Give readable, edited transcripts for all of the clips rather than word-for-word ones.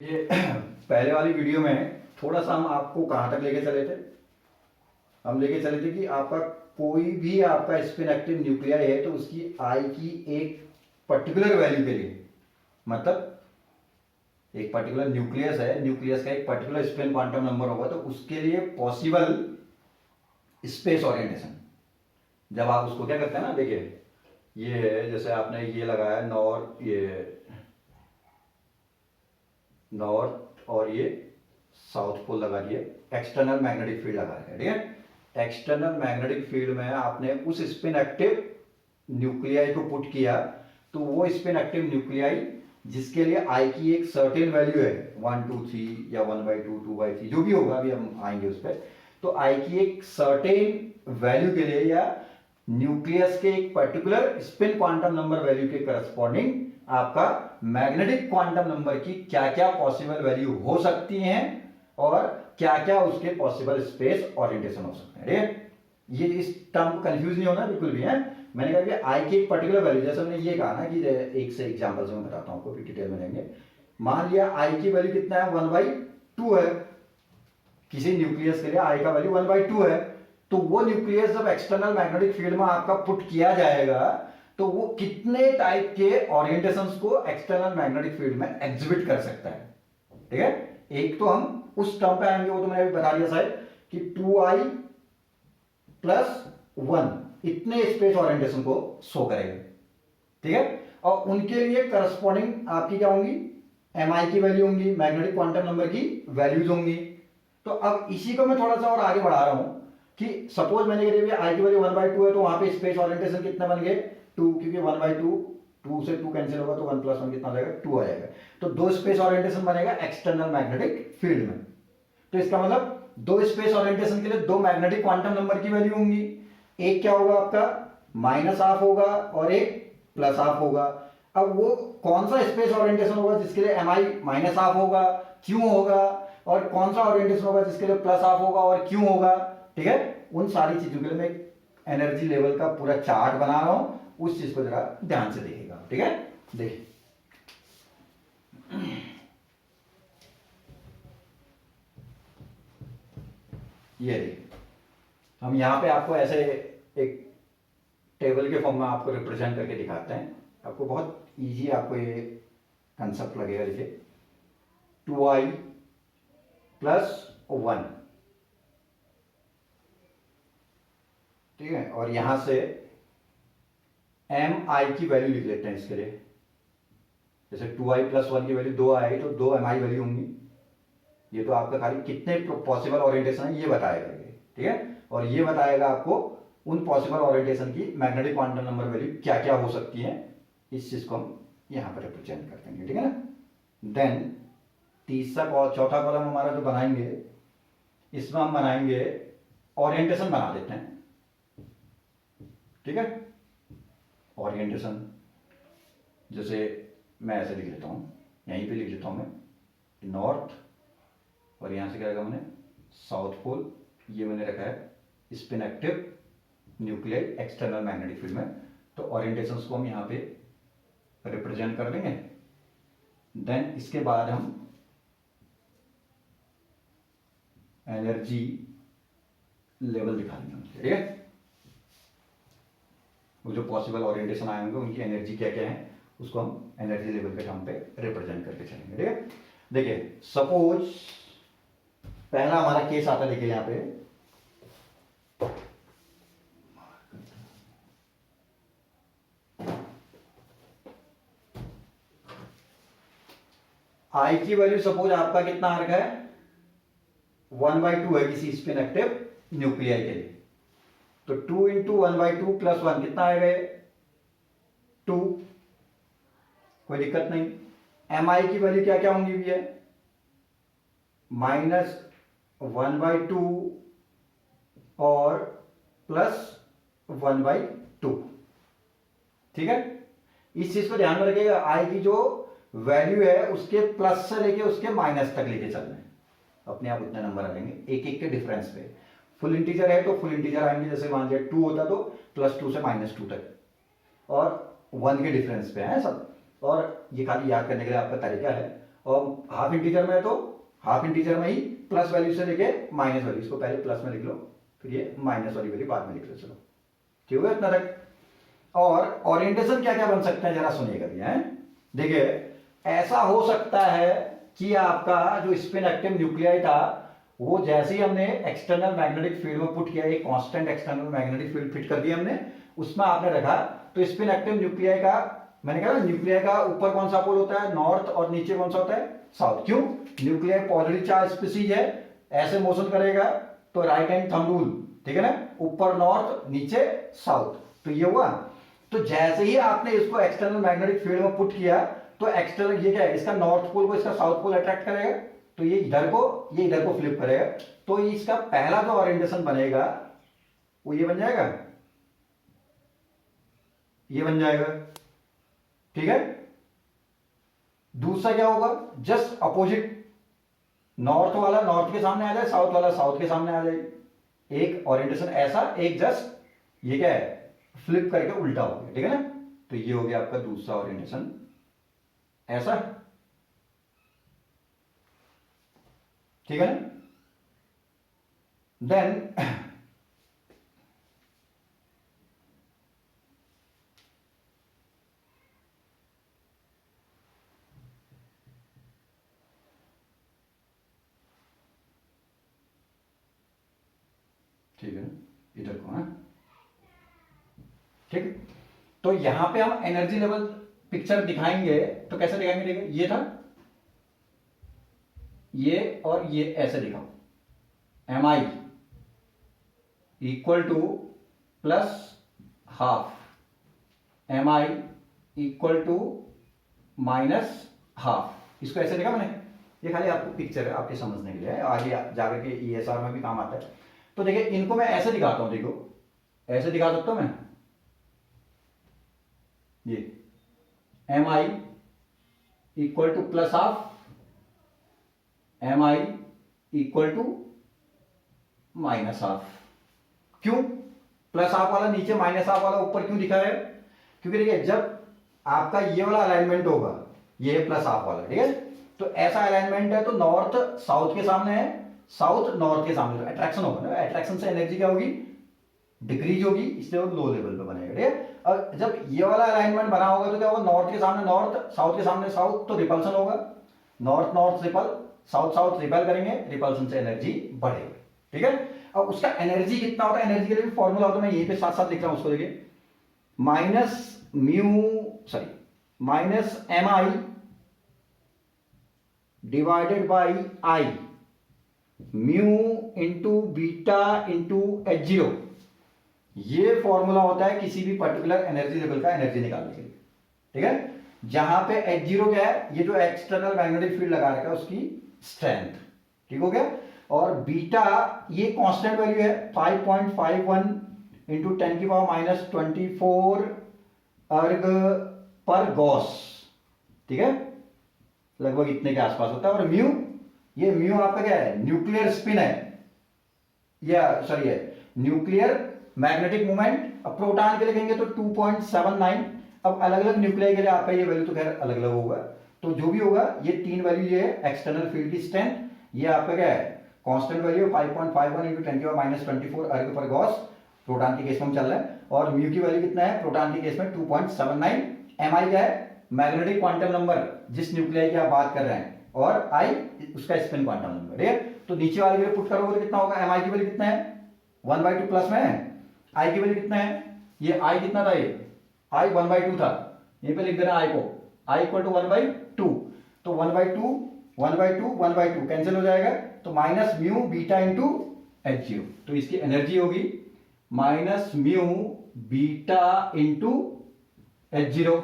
ये पहले वाली वीडियो में थोड़ा सा हम आपको कहाँ तक लेके चले थे। हम लेके चले थे कि आपका कोई भी आपका स्पिन एक्टिव न्यूक्लियाई है तो उसकी आई की एक पर्टिकुलर वैल्यू के लिए, मतलब एक पर्टिकुलर न्यूक्लियस है, न्यूक्लियस का एक पर्टिकुलर स्पिन क्वांटम नंबर होगा, तो उसके लिए पॉसिबल स्पेस ओरिएंटेशन जब आप उसको क्या करते हैं ना, देखिए ये है, जैसे आपने ये लगाया नॉर्थ और ये साउथ पोल लगा दिए, एक्सटर्नल मैग्नेटिक फील्ड लगा दिया, ठीक है। एक्सटर्नल मैग्नेटिक फील्ड में आपने उस स्पिन एक्टिव न्यूक्लियाई को पुट किया, तो वो स्पिन एक्टिव न्यूक्लियाई जिसके लिए आई की एक सर्टेन वैल्यू है 1 2 3 या 1/2 2/3 जो भी होगा, अभी हम आएंगे उस पर। तो आई की एक सर्टेन वैल्यू के लिए या न्यूक्लियस के एक particular spin quantum number value के करस्पॉन्डिंग आपका मैग्नेटिक क्वांटम नंबर की क्या क्या पॉसिबल वैल्यू हो सकती हैं और क्या क्या उसके पॉसिबल स्पेस ओरिएंटेशन हो सकते हैं। ये इस टर्म को कंफ्यूज नहीं होना बिल्कुल भी है। मैंने कहा कि आई की एक पर्टिकुलर वैल्यू, जैसे हमने ये कहा ना कि एक से एग्जांपल से मैं बताता हूं आपको, फिर डिटेल में लेंगे। मान लिया आई की वैल्यू कितना है, 1/2 है। किसी न्यूक्लियस के लिए आई का वैल्यू 1/2 है, तो वो न्यूक्लियस जब एक्सटर्नल मैग्नेटिक फील्ड में आपका पुट किया जाएगा तो वो कितने टाइप के ओरिएंटेशंस को एक्सटर्नल मैग्नेटिक फील्ड में एग्जिबिट कर सकता है, ठीक है। एक तो हम उस टर्म पे आएंगे, वो तो मैंने अभी बता दिया शायद कि 2i + 1 इतने स्पेस ओरिएंटेशन को शो करेगा, ठीक है। और उनके लिए करस्पॉन्डिंग आपकी क्या होंगी, mi की वैल्यू होंगी, मैग्नेटिक क्वांटम नंबर की वैल्यूज होंगी। तो अब इसी को मैं थोड़ा सा और आगे बढ़ा रहा हूं कि सपोज मैंने कह दिया आई की वैल्यू 1/2 है, तो वहां पे स्पेस ओरिएंटेशन कितने बन गए, 2, क्योंकि 1/2 2 से 2 कैंसिल होगा तो 1 + 1 कितना आ जाएगा, 2 आ जाएगा। तो दो स्पेस ओरिएंटेशन बनेगा एक्सटर्नल मैग्नेटिक फील्ड में। तो इसका मतलब दो स्पेस ओरिएंटेशन के लिए दो मैग्नेटिक क्वांटम नंबर की वैल्यू होंगी। एक क्या होगा आपका -½ होगा और एक +½ होगा। अब वो कौन सा स्पेस ओरिएंटेशन होगा जिसके लिए mi -½ होगा, क्यों होगा, और कौन सा ओरिएंटेशन होगा जिसके लिए +½ होगा और क्यों होगा, ठीक है। उन सारी चीजों के लिए मैं एनर्जी लेवल का पूरा चार्ट बना रहा हूं, उस चीज को जरा ध्यान से देखिएगा, ठीक है। देखिए ये देखिए, हम यहां पे आपको ऐसे एक टेबल के फॉर्म में आपको रिप्रेजेंट करके दिखाते हैं। आपको बहुत इजी आपको ये कंसेप्ट लगेगा। देखिए 2i + 1, ठीक है, और यहां से mi की वैल्यू लिख लेते हैं इसके लिए। जैसे 2i + 1 की वैल्यू 2 आई तो 2 mi वैल्यू होंगी। ये तो आपका खाली कितने पॉसिबल ओरिएंटेशन है ये बताएगा ये, ठीक है। और ये बताएगा आपको उन पॉसिबल ओरिएंटेशन की मैग्नेटिक क्वांटम नंबर वैल्यू क्या क्या हो सकती है। इस चीज को हम यहां पर रिप्रेजेंट कर देंगे, ठीक है ना। देन तीसरा और चौथा कॉलम हमारा जो बनाएंगे, इसमें हम बनाएंगे ओरिएंटेशन बना देते हैं, ठीक है। ओरिएंटेशन जैसे मैं ऐसे लिख लेता हूं, यहीं पे लिख लेता हूं मैं नॉर्थ, और यहां से क्या रहेगा मैंने साउथ पोल। ये मैंने रखा है spin active nuclei external magnetic field में। तो ओरिएंटेशंस को हम यहां पे रिप्रेजेंट कर देंगे। देन इसके बाद हम एनर्जी लेवल दिखा देंगे, ठीक है। वो जो पॉसिबल ओरिएंटेशन आए होंगे उनकी एनर्जी क्या क्या है उसको हम एनर्जी लेवल के टर्म पे रिप्रेजेंट करके चलेंगे, ठीक है। देखिए सपोज पहला हमारा केस आता है, देखिए यहां पे आई की वैल्यू सपोज आपका कितना आ रखा है 1/2 है किसी स्पिन एक्टिव न्यूक्लियाई के लिए। तो 2 × 1/2 + 1 कितना आएगा, 2, कोई दिक्कत नहीं। mi की वैल्यू क्या क्या होंगी भी है, -1/2 और +1/2, ठीक है। इस चीज को ध्यान में रखिएगा, आई की जो वैल्यू है उसके प्लस से लेके उसके माइनस तक लेके चलना है, अपने आप उतने नंबर आ जाएंगे एक एक के डिफरेंस पे। फुल इंटीजर है तो फुल इंटीजर आएंगे, जैसे मान लिया 2 होता तो +2 से -2 तक, और 1 के डिफरेंस पे है सब। और ये खाली याद करने के लिए आपका तरीका है। और हाफ इंटीजर में है तो हाफ इंटीजर में ही प्लस वैल्यू से लेके माइनस वैल्यू, इसको पहले प्लस में लिख लो, फिर ये माइनस वाली वैल्यू बाद में लिख लो। चलो ठीक है इतना तक। और ओरिएंटेशन क्या क्या बन सकता है जरा सुनिएगा भैया। देखिए ऐसा हो सकता है कि आपका जो स्पिन एक्टिव न्यूक्लियाई था वो जैसे ही हमने एक्सटर्नल मैग्नेटिक फील्ड में पुट किया, एक constant external magnetic field fit कर दिया हमने, उसमें आपने रखा, तो स्पिन एक्टिव न्यूक्लियाई का, मैंने कहा न्यूक्लियाई का ऊपर कौन सा पोल होता है, नॉर्थ, और नीचे कौन सा होता है, साउथ। क्यों? न्यूक्लियाई पॉजिटिव चार्ज स्पीशीज है, ऐसे मोशन करेगा तो राइट हैंड थंब रूल, ठीक है ना, ऊपर नॉर्थ नीचे साउथ, तो ये हुआ। तो जैसे ही आपने इसको एक्सटर्नल मैग्नेटिक फील्ड में पुट किया तो एक्सटर्नल, ये क्या है, इसका नॉर्थ पोल को इसका साउथ पोल अट्रैक्ट करेगा, तो ये इधर को फ्लिप करेगा, तो इसका पहला जो ओरिएंटेशन बनेगा वो ये बन जाएगा, ये बन जाएगा, ठीक है। दूसरा क्या होगा, जस्ट अपोजिट, नॉर्थ वाला नॉर्थ के सामने आ जाए, साउथ वाला साउथ के सामने आ जाए, एक ओरिएंटेशन ऐसा, एक जस्ट ये क्या है, फ्लिप करके उल्टा हो गया, ठीक है ना। तो ये हो गया आपका दूसरा ओरिएंटेशन, ऐसा, ठीक है ना। देन ठीक है, इधर को, हाँ ठीक। तो यहां पे हम एनर्जी लेवल पिक्चर दिखाएंगे, तो कैसे दिखाएंगे, देखिए ये था, ये और ये ऐसे दिखाओ, mi equal to plus half, mi equal to minus half, इसको ऐसे लिखा मैंने, ये खाली आपको पिक्चर है आपके समझने के लिए है, आगे जाकर के ESR में भी काम आता है। तो देखिए इनको मैं ऐसे दिखाता हूं, देखो ऐसे दिखा सकता हूं मैं, ये mi equal to plus half, mi equal to minus half. क्यों प्लस हाफ वाला नीचे, माइनस हाफ वाला ऊपर क्यों दिखा है, क्योंकि देखिए जब आपका ये वाला अलाइनमेंट होगा, ये प्लस हाफ वाला, ठीक है, तो ऐसा अलाइनमेंट है तो नॉर्थ साउथ के सामने है, साउथ नॉर्थ के सामने, तो अट्रैक्शन होगा ना, अट्रैक्शन से एनर्जी क्या होगी, डिक्रीज होगी, इसलिए वो लो लेवल पे बनेगा, ठीक है। और जब ये वाला अलाइनमेंट बना होगा तो क्या होगा, नॉर्थ के सामने नॉर्थ, साउथ के सामने साउथ, तो रिपल्सन होगा, north north ripple, south south repel करेंगे, रिपल्सन से एनर्जी बढ़ेगी, ठीक है। अब उसका एनर्जी कितना होता है, एनर्जी के लिए भी फॉर्मूला होता है, मैं यहीं पे साथ साथ लिख रहा हूं उसको, देखिए minus mi divided by I, mu into beta into H0, ये फॉर्मूला होता है किसी भी पर्टिकुलर एनर्जी लेवल का एनर्जी निकालने के लिए, ठीक है। जहां पे H0 क्या है, ये जो एक्सटर्नल मैग्नेटिक फील्ड लगा रखा है उसकी स्ट्रेंथ, ठीक हो गया। और बीटा ये कांस्टेंट वैल्यू है 5.51 इंटू 10 की पावर माइनस 24 अर्ग पर गॉस, ठीक है, लगभग इतने के आसपास होता है। और म्यू, ये म्यू आपका क्या है, न्यूक्लियर स्पिन है, या सॉरी है न्यूक्लियर मैग्नेटिक मोमेंट। अब प्रोटॉन के लिखेंगे तो 2.79, अब अलग अलग न्यूक्लियाई के लिए आपका ये वैल्यू तो खैर अलग अलग होगा, तो जो भी होगा ये तीन वैल्यू, ये एक्सटर्नल फील्ड की स्ट्रेंथ, ये आपका क्या है कांस्टेंट वैल्यू 5.51 इंटू 10 की पावर माइनस 24 अर्ग पर गॉस, प्रोटॉन के केस में हम चल रहे हैं। और म्यू की वैल्यू कितना है प्रोटॉन के केस में 2.79, mi क्या है मैग्नेटिक क्वांटम नंबर जिस न्यूक्लियाई की आप बात कर रहे हैं, और i उसका स्पिन क्वांटम नंबर, ठीक है। तो नीचे वाले के लिए पुट करोगे तो कितना होगा, mi की वैल्यू कितना है 1/2 प्लस में है, i की वैल्यू कितना है, ये i कितना था, ये i 1/2 था, यहीं पे लिख देना i को, i इक्वल टू 1/2, तो 1/2 1/2 1/2 कैंसिल हो जाएगा, तो minus mu beta into H0, तो इसकी एनर्जी होगी minus mu beta into H0।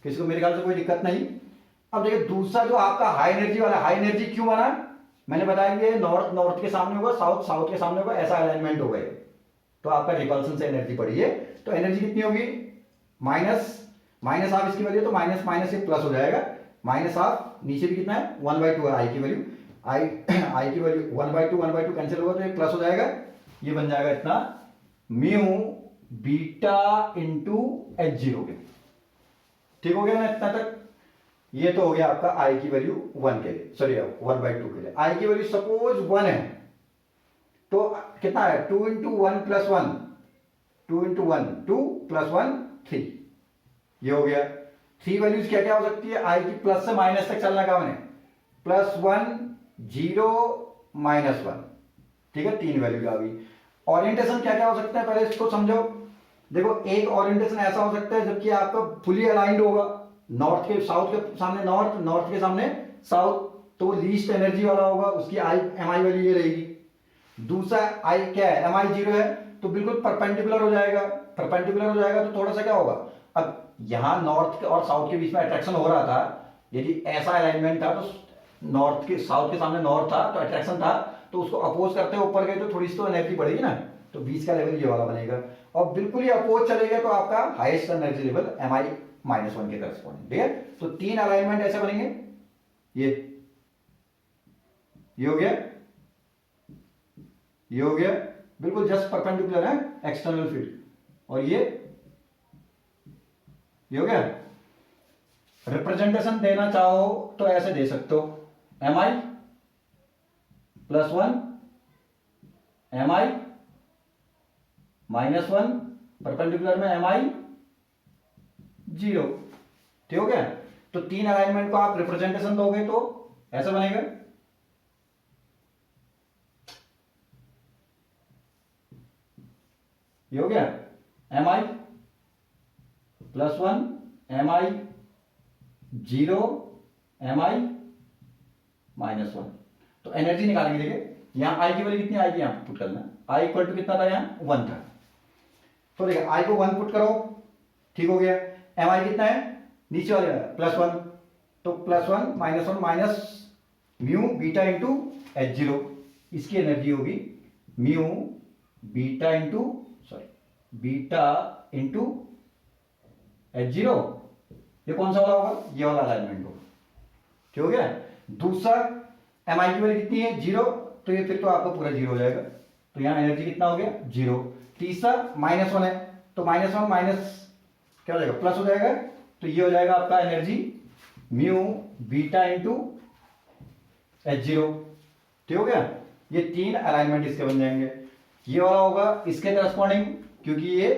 किसी को मेरे ख्याल से कोई दिक्कत नहीं। अब देखिए दूसरा जो आपका हाई एनर्जी वाला, हाई एनर्जी क्यों बना, मैंने बताया कि नॉर्थ नॉर्थ के सामने होगा, साउथ साउथ के सामने होगा, ऐसा अलाइनमेंट हो गए तो आपका रिपल्सन से एनर्जी बढ़ी है, तो एनर्जी कितनी होगी, माइनस हाफ इसकी वैल्यू, तो माइनस माइनस से प्लस हो जाएगा, माइनस हाफ, नीचे भी कितना है 1/2 है आई की वैल्यू, आई की वैल्यू 1/2 कैंसिल होगा तो ये प्लस हो जाएगा, ये बन जाएगा इतना म्यू बीटा इंटू H0 के, ठीक हो गया ना इतना तक। ये तो हो गया आपका आई की वैल्यू 1 के लिए, सॉरी 1/2 के लिए। आई की वैल्यू सपोज 1 है तो कितना है, 2 इंटू 1 प्लस 1, 2 इंटू 1 2 प्लस 1 3, ये हो गया। 3 वैल्यूज क्या क्या हो सकती है, आई की प्लस से माइनस तक चलना का मैंने, +1 0 -1, ठीक है, 3 वैल्यूज आ गई। ओरिएंटेशन क्या क्या हो सकता है पहले इसको समझो। देखो एक ओरिएंटेशन ऐसा हो सकता है जबकि आपका फुली अलाइंड होगा, नॉर्थ के साउथ के सामने नॉर्थ, नॉर्थ के सामने साउथ, तो लीस्ट एनर्जी वाला होगा, उसकी आई एम आई वैल्यू ये रहेगी। दूसरा आई क्या है, एम आई 0 है तो बिल्कुल परपेंडिकुलर हो जाएगा, परपेंडिकुलर हो जाएगा तो थोड़ा सा क्या होगा, अब यहां नॉर्थ और साउथ के बीच में अट्रैक्शन हो रहा था, यदि ऐसा अलाइनमेंट था तो नॉर्थ के साउथ के सामने नॉर्थ था तो अट्रैक्शन था, तो उसको अपोज करते हुए ऊपर गए तो थोड़ी सी तो एनर्जी बढ़ेगी ना, तो बीच का लेवल ये वाला बनेगा। और बिल्कुल ही अपोज चलेगा तो आपका हाईएस्ट एनर्जी लेवल एम आई -1 के करस्पॉन्डिंग, ठीक है। तो 3 अलाइनमेंट ऐसे बनेंगे, ये हो गया, ये हो गया, बिल्कुल जस्ट परपेंडिकुलर है एक्सटर्नल फील्ड, और ये हो गया। रिप्रेजेंटेशन देना चाहो तो ऐसे दे सकते हो, एम आई +1 एम आई -1 परपेंडिकुलर में एम आई 0, ठीक हो गया। तो 3 अलाइनमेंट को आप रिप्रेजेंटेशन दोगे तो ऐसा बनेगा, ये हो गया, एम आई +1 एम आई 0 एम आई -1। तो एनर्जी निकालेंगे, देखिए यहां आई की वैल्यू कितनी आएगी, यहां पुट करना, आई इक्वल टू कितना था, यहां 1 था, तो देखिए आई को 1 पुट करो, ठीक हो गया। एम आई कितना है, नीचे वाले +1, तो +1 -1 minus mu beta into H0, इसकी एनर्जी होगी mu beta into beta into H0, ये कौन सा वाला होगा, ये वाला अलाइनमेंट होगा, ठीक हो गया। दूसरा एम आई की वैल्यू कितनी है 0, तो ये फिर तो आपका पूरा 0 हो जाएगा, तो यहां एनर्जी कितना हो गया 0। तीसरा -1 है तो -1 माइनस क्या हो जाएगा, प्लस हो जाएगा, तो ये हो जाएगा आपका energy mu beta into H0, ठीक हो गया। ये 3 अलाइनमेंट इसके बन जाएंगे। ये वाला होगा इसके करस्पॉन्डिंग, क्योंकि ये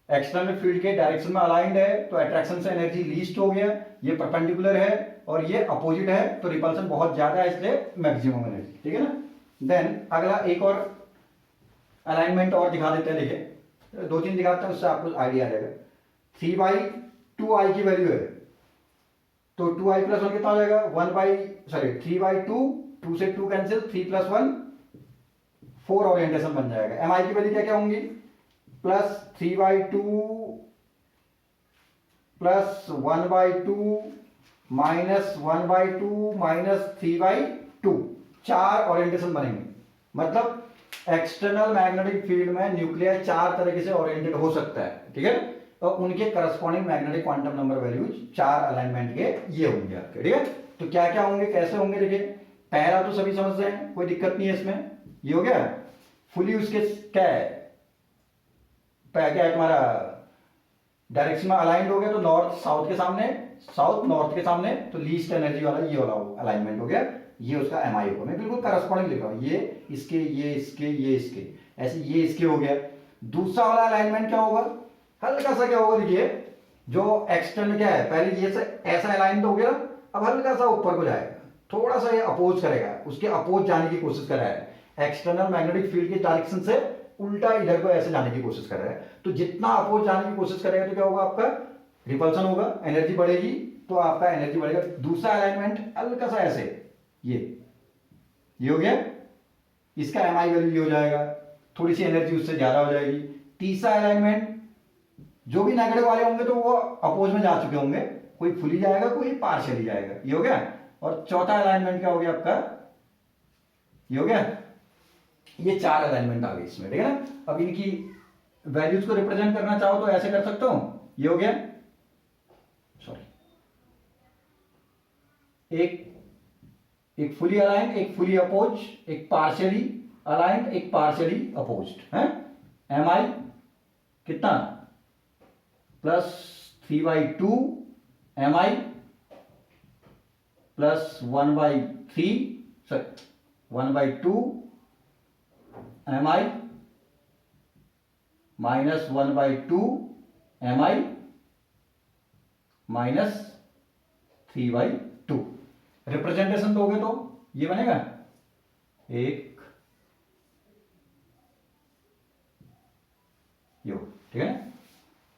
एक्सटर्नल फील्ड के डायरेक्शन में अलाइंड है तो अट्रैक्शन से एनर्जी लीस्ट हो गया, ये परपेंडिकुलर है और ये अपोजिट है तो रिपल्सन बहुत ज्यादा है, इसलिए मैक्सिमम एनर्जी, ठीक है ना। देन अगला एक और अलाइनमेंट और दिखा देते हैं, देखिए 2-3 दिखाते हैं, उससे आपको आइडिया आ जाएगा। 3/2 आई की वैल्यू है तो 2i + 1 कितना हो जाएगा, 3/2, 2 से 2 कैंसिल, 3 + 1 4 ओरिएंटेशन बन जाएगा। एम आई की वैल्यू क्या क्या होंगी, +3/2 +1/2 -1/2 -3/2, 4 ओरिएंटेशन बनेंगे। मतलब एक्सटर्नल मैग्नेटिक फील्ड में न्यूक्लियर 4 तरीके से ओरिएंटेड हो सकता है, ठीक है, और उनके corresponding magnetic quantum number values 4 alignment के ये होंगे आपके, ठीक है। तो क्या क्या होंगे, कैसे होंगे, देखिए पहला तो सभी समझ रहे हैं, कोई दिक्कत नहीं है इसमें, ये हो गया फुली उसके क्या है, क्या है तुम्हारा डायरेक्शन में अलाइंड हो गया, तो नॉर्थ साउथ के सामने, साउथ नॉर्थ के सामने, तो लीस्ट एनर्जी वाला ये वाला अलाइनमेंट हो गया, ये उसका एम आई होगा। मैं बिल्कुल करस्पॉन्डिंग लिख रहा हूं, ये इसके, ये इसके, ये इसके, ऐसे ये इसके हो गया। दूसरा वाला अलाइनमेंट क्या होगा, हल्का सा क्या होगा, देखिए जो एक्सटर्नल क्या है, पहले ये से ऐसा अलाइन हो गया, अब हल्का सा ऊपर को जाएगा, थोड़ा सा ये अपोज करेगा, उसके अपोज जाने की कोशिश कर रहा है, एक्सटर्नल मैग्नेटिक फील्ड के डायरेक्शन से उल्टा इधर को ऐसे जाने की कोशिश कर रहा है। तो जितना अपोज जाने की कोशिश करेगा तो क्या होगा, आपका रिपल्सन होगा, एनर्जी बढ़ेगी, तो आपका एनर्जी बढ़ेगा। दूसरा अलाइनमेंट हल्का सा ऐसे, ये हो गया, इसका एम आई वैल्यू ये हो जाएगा, थोड़ी सी एनर्जी उससे ज्यादा हो जाएगी। तीसरा अलाइनमेंट जो भी नेगेटिव वाले होंगे तो वो अपोज में जा चुके होंगे, कोई फुली जाएगा, कोई पार्शियली जाएगा, ये हो गया। और चौथा अलाइनमेंट क्या हो गया आपका, ये हो गया, ये 4 अलाइनमेंट आ गए इसमें, ठीक है ना। अब इनकी वैल्यूज को रिप्रेजेंट करना चाहो तो ऐसे कर सकता हूं, ये हो गया, सॉरी, एक फुली अलाइंड, एक फुली अपोज, एक पार्शियली अलाइंड, एक पार्शियली अपोज्ड है। एम आई कितना +3/2 M I plus 1/3 sorry 1/2 mi minus 1/2 mi minus 3/2। Representation दोगे तो ये बनेगा एक यो, ठीक है ना।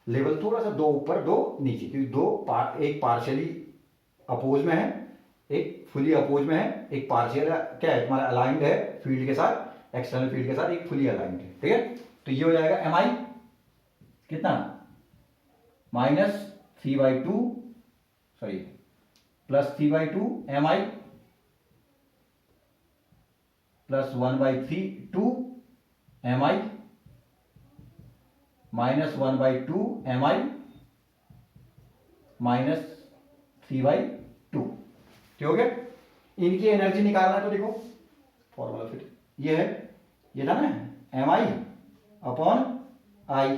लेवल थोड़ा सा दो ऊपर दो नीचे, क्योंकि एक पार्शियली अपोज में है, एक फुली अपोज में है, एक पार्शियल क्या है तुम्हारा अलाइंड है फील्ड के साथ, एक्सटर्नल फील्ड के साथ, एक फुली अलाइंड है, ठीक है। तो ये हो जाएगा एम आई कितना minus 3/2 sorry plus 3/2 M I plus 1/2 M I minus 1/2 M I minus 3/2, ठीक हो गया। इनकी एनर्जी निकालना है तो देखो फॉर्मूला फिर ये है, ये था ना M I upon I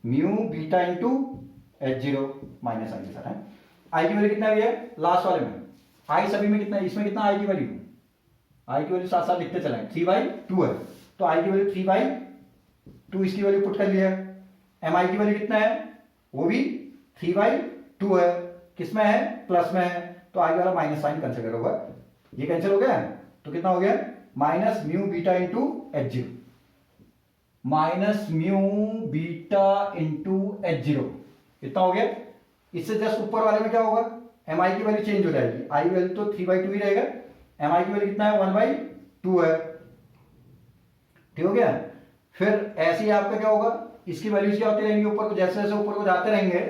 mu beta into H0 minus I के साथ है। आई की वैल्यू कितना है लास्ट वाले में, आई सभी में कितना है, इसमें कितना आई की वैल्यू, आई की वैल्यू साथ साथ लिखते चलें 3/2 है, तो आई की वैल्यू 3/2 इसकी वैल्यू पुट कर लिया। एम आई की वैल्यू कितना है, वो भी 3/2 है, किसमें है प्लस में है, तो आई वाला माइनस साइन कंसिडर होगा, ये कैंसिल हो गया, तो कितना हो गया minus mu beta into H0 minus mu beta into H0 कितना हो गया। इससे जस्ट ऊपर वाले में क्या होगा, एम आई की वैल्यू चेंज हो जाएगी, आई वैल्यू तो 3/2 ही रहेगा, एम आई की वैल्यू कितना है 1/2 है, ठीक हो गया। फिर ऐसे ही आपका क्या होगा, इसकी वैल्यूज क्या होती रहेंगी ऊपर को, जैसे जैसे ऊपर को जाते रहेंगे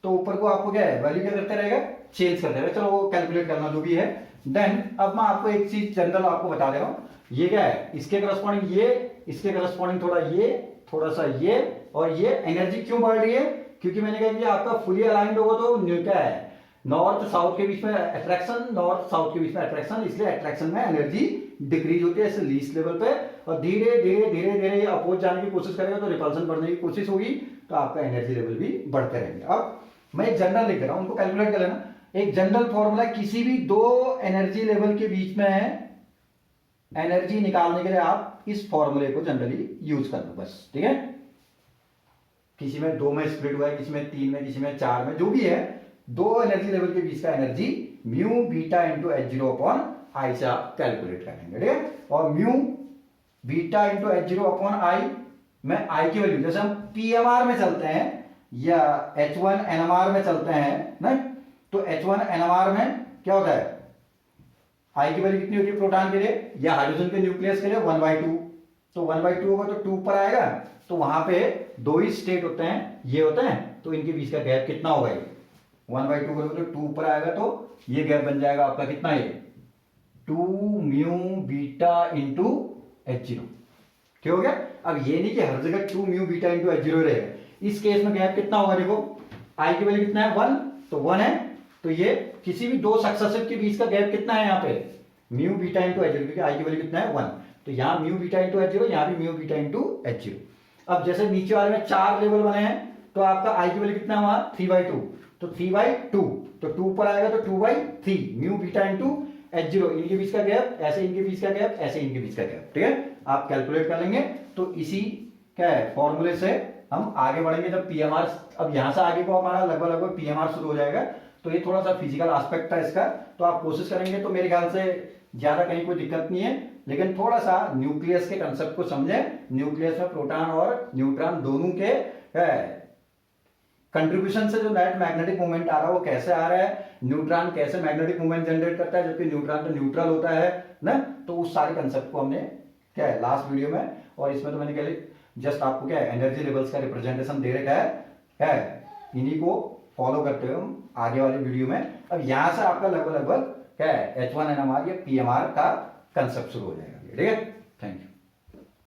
तो ऊपर को आपको क्या है वैल्यू क्या करते रहेगा, चेंज करते रहेगा। चलो वो कैलकुलेट करना जो भी है। देन अब मैं आपको एक चीज जनरल आपको बता दे रहा हूं, ये क्या है, इसके करस्पॉन्डिंग ये, इसके करस्पॉन्डिंग थोड़ा ये, थोड़ा सा ये, और ये एनर्जी क्यों बढ़ रही है, क्योंकि मैंने कहा कि आपका फुली अलाइंड होगा तो क्या है नॉर्थ साउथ के बीच में अट्रैक्शन, नॉर्थ साउथ के बीच में अट्रैक्शन, इसलिए अट्रैक्शन में एनर्जी डिक्रीज होती है ऐसे लीस्ट लेवल पे, और धीरे धीरे धीरे धीरे ये अपोज जाने की कोशिश करेगा तो रिपल्सन बढ़ने की कोशिश होगी, तो आपका एनर्जी लेवल भी बढ़ते रहेंगे। अब मैं एक जनरल लिख रहा हूं, उनको कैलकुलेट कर लेना। एक जनरल फॉर्मूला, किसी भी दो एनर्जी लेवल के बीच में एनर्जी निकालने के लिए आप इस फॉर्मूले को जनरली यूज कर लो बस, ठीक है। किसी में 2 में स्प्लिट हुआ है, किसी में 3 में, किसी में 4 में, जो भी है दो एनर्जी लेवल के बीच का energy mu beta into H0 upon I से आप कैलकुलेट करेंगे, ठीक है। और mu beta into H0 upon I में आई की वैल्यू, जैसे हम PMR में चलते हैं या H1 NMR में चलते हैं ना, तो H1 NMR में क्या होता है, आई की वैल्यू कितनी होती है प्रोटॉन के लिए या हाइड्रोजन के न्यूक्लियस के लिए 1/2, तो 1/2 होगा तो 2 पर आएगा, तो वहां पे दो ही स्टेट होते हैं, ये होते हैं, तो इनके बीच का गैप कितना होगा, 1/2 करोगे तो 2 पर आएगा, तो ये गैप बन जाएगा आपका कितना, ये 2 म्यू बीटा इंटू H0, ठीक हो गया। अब ये नहीं कि हर जगह 2 म्यू बीटा इंटू H0 रहेगा, इस केस में गैप कितना होगा, देखो आई की वैल्यू कितना है 1, तो 1 है, तो ये किसी भी दो सक्सेसिव के बीच का गैप कितना है यहाँ पे म्यू बीटा इंटू H0, क्योंकि आई की वैल्यू कितना है 1, तो यहाँ म्यू बीटा इंटू H0, यहाँ भी म्यू बीटा इंटू H0। अब जैसे नीचे वाले में 4 लेवल बने हैं, तो आपका आई की वैल्यू कितना हुआ 3/2, तो 3/2, तो 2 पर आएगा तो 2/3 म्यू बीटा इंटू H0, इनके बीच का गैप, ऐसे इनके बीच का गैप, ऐसे इनके बीच का गैप, ठीक है। आप कैलकुलेट कर लेंगे, तो इसी क्या है फॉर्मूले से हम आगे बढ़ेंगे जब PMR, अब यहां से आगे को हमारा लगभग लगभग PMR शुरू हो जाएगा, तो ये थोड़ा सा फिजिकल एस्पेक्ट था इसका, तो आप कोशिश करेंगे तो मेरे ख्याल से ज्यादा कहीं कोई दिक्कत नहीं है, लेकिन थोड़ा सा न्यूक्लियस के कंसेप्ट को समझें, न्यूक्लियस में प्रोटॉन और न्यूट्रॉन दोनों के कंट्रीब्यूशन से जो नेट मैग्नेटिक मूवमेंट आ रहा है वो कैसे आ रहा है, न्यूट्रॉन कैसे मैग्नेटिक मूवमेंट जनरेट करता है जबकि न्यूट्रॉन तो न्यूट्रल होता है ना, तो उस सारे कंसेप्ट को हमने क्या है लास्ट वीडियो में, और इसमें तो मैंने कहा जस्ट आपको क्या है एनर्जी लेवल्स का रिप्रेजेंटेशन दे रखा है, इन्हीं को फॉलो करते हुए हम आगे वाले वीडियो में, अब यहां से आपका लगभग लगभग क्या है H1 NMR या PMR का कंसेप्ट शुरू हो जाएगा, ठीक है। Thank you.